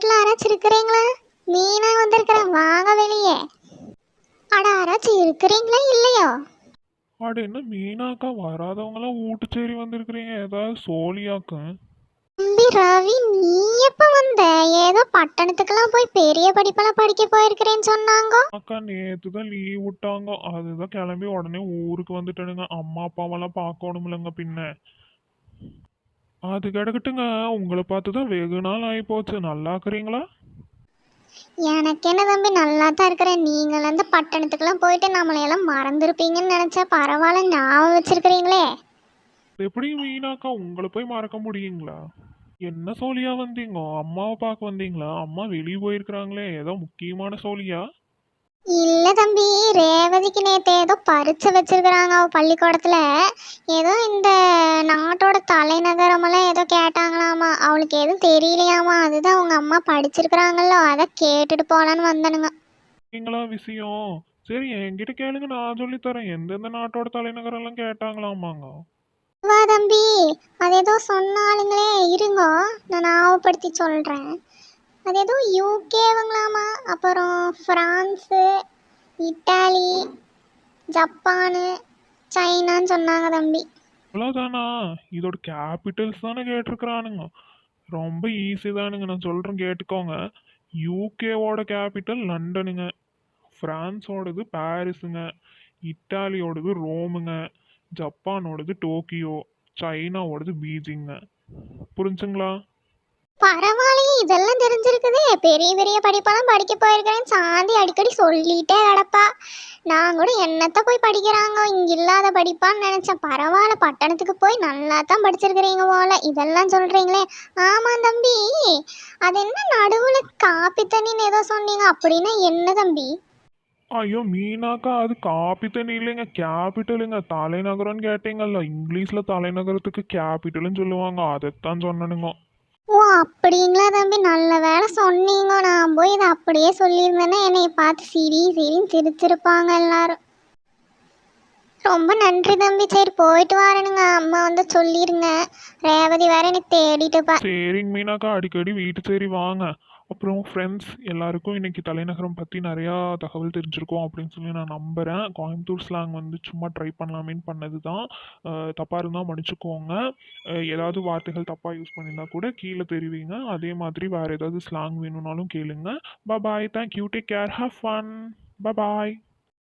வீட்டில் யாராச்சும் இருக்கிறீங்களா? மீனா வந்திருக்கிறேன், வாங்க வெளியே. அட யாராச்சும் இருக்கிறீங்களா இல்லையோ? அட என்ன மீனாக்கா வராதவங்களாம் வீட்டுச்சேரி வந்திருக்கிறீங்க, ஏதாவது சோழியாக்கும். தம்பி ரவி, நீ எப்ப வந்த? ஏதோ பட்டணத்துக்கெல்லாம் போய் பெரிய படிப்பெல்லாம் படிக்க போயிருக்கிறேன்னு சொன்னாங்க. அக்கா நேற்று தான் லீவ் விட்டாங்க, அதுதான் கிளம்பி உடனே ஊருக்கு வந்துட்டேனுங்க. அம்மா அப்பாவெல்லாம் பார்க்கணும்லங்க பின்ன. அது கிடக்கட்டுங்க, உங்களை பார்த்து தான் வெகு நாள் ஆகி போச்சு. நல்லா இருக்கிறீங்களா? எனக்கு என்ன தம்பி, நல்லா தான் இருக்கிறேன். நீங்கள் அந்த பட்டணத்துக்கெல்லாம் போயிட்டு நம்மளையெல்லாம் மறந்துருப்பீங்கன்னு நினச்சா பரவாயில்ல, ஞாபகம் வச்சிருக்கிறீங்களே. எப்படி மீனாக்கா உங்களை போய் மறக்க முடியுங்களா? என்ன சோழியா வந்தீங்க? அம்மாவை பார்க்க வந்தீங்களா? அம்மா வெளியே போயிருக்கிறாங்களே, ஏதோ முக்கியமான சோழியா? இல்ல தம்பி, ரேவதிக்கு நேத்து ஏதோ பரீட்சை வச்சிருக்கிறாங்க அவ பள்ளிக்கூடத்துல. ஏதோ இந்த நாட்டோட தலைநகரமெல்லாம் ஏதோ கேட்டாங்களாமா, அவளுக்கு எதுவும் தெரியலையாமா. அதுதான் உங்க அம்மா படிச்சிருக்கிறாங்கல்ல, அதை கேட்டுட்டு போலான்னு வந்தனுங்க. நீங்களா விஷயம்? சரி என்கிட்ட கேளுங்க, நான் சொல்லித்தரேன். எந்தெந்த நாட்டோட தலைநகரெல்லாம் கேட்டாங்களாமாங்க? வா தம்பி, அது ஏதோ சொன்னாலுங்களே, இருங்கோ நான் ஞாபகப்படுத்தி சொல்றேன். அது ஏதோ யூகேவுங்களாமா, அப்புறம் பிரான்ஸு, இட்டாலி, ஜப்பானு, சைனான்னு சொன்னாங்க தம்பி. அவ்வளோதானா? இதோட கேபிட்டல்ஸ் தானே கேட்டிருக்கிறானுங்க. ரொம்ப ஈஸி தானுங்க, நான் சொல்கிறேன் கேட்டுக்கோங்க. யூகேவோட கேபிட்டல் லண்டனுங்க. ஃப்ரான்ஸோடது பாரிஸுங்க. இட்டாலியோடது ரோமுங்க. ஜப்பானோடது டோக்கியோ. சைனாவோடது பீஜிங்க. புரிஞ்சுங்களா? பரவாயில்லையே, இதெல்லாம் தெரிஞ்சிருக்குதே. பெரிய பெரிய படிப்பெல்லாம் படிக்க போயிருக்கிறேன் சாந்தி அடிக்கடி சொல்லிட்டே கிடப்பா. நான் கூட என்னத்த போய் படிக்கிறாங்க, இங்க இல்லாத படிப்பான்னு நினைச்சேன். பரவாயில்ல, பட்டணத்துக்கு போய் நல்லா தான் படிச்சிருக்கிறீங்க போல, இதெல்லாம் சொல்றீங்களே. ஆமா தம்பி, அது என்ன நடுவுல காப்பி தண்ணின்னு ஏதோ சொன்னீங்க, அப்படின்னா என்ன தம்பி? ஐயோ மீனாக்கா, அது காப்பி தண்ணி இல்லைங்க, கேபிட்டலுங்க. தலைநகரம்னு கேட்டீங்கல்ல, இங்கிலீஷில் தலைநகரத்துக்கு கேபிட்டல்னு சொல்லுவாங்க, அதைத்தான் சொன்னனுங்க. ஓ அப்படிங்களா தம்பி, நல்ல வேலை சொன்னீங்க. நான் போய் இதை அப்படியே சொல்லியிருந்தேன்னா என்னை பார்த்து சிரி சிரின்னு சிரிச்சிருப்பாங்க எல்லாரும். ரொம்ப நன்றி தம்பி. சரி போயிட்டு வரணுங்க, அம்மா வந்து சொல்லிருங்க. ரேவதி வேற எனக்கு தேடிட்டுப்பா. சரிங்க மீனாக்கா, அடிக்கடி வீட்டு சரி வாங்க. அப்புறம் ஃப்ரெண்ட்ஸ் எல்லாருக்கும் இன்னைக்கு தலைநகரம் பற்றி நிறையா தகவல் தெரிஞ்சிருக்கோம் அப்படின்னு சொல்லி நான் நம்புகிறேன். கோயம்புத்தூர் ஸ்லாங் வந்து சும்மா ட்ரை பண்ணலாமேன்னு பண்ணது தான். தப்பாக இருந்தால் மன்னிச்சுக்கோங்க. ஏதாவது வார்த்தைகள் தப்பாக யூஸ் பண்ணியிருந்தா கூட கீழே தெரிவிங்க. அதே மாதிரி வேறு ஏதாவது ஸ்லாங் வேணும்னாலும் கேளுங்க. Bye, thank you, take care, have fun. Bye.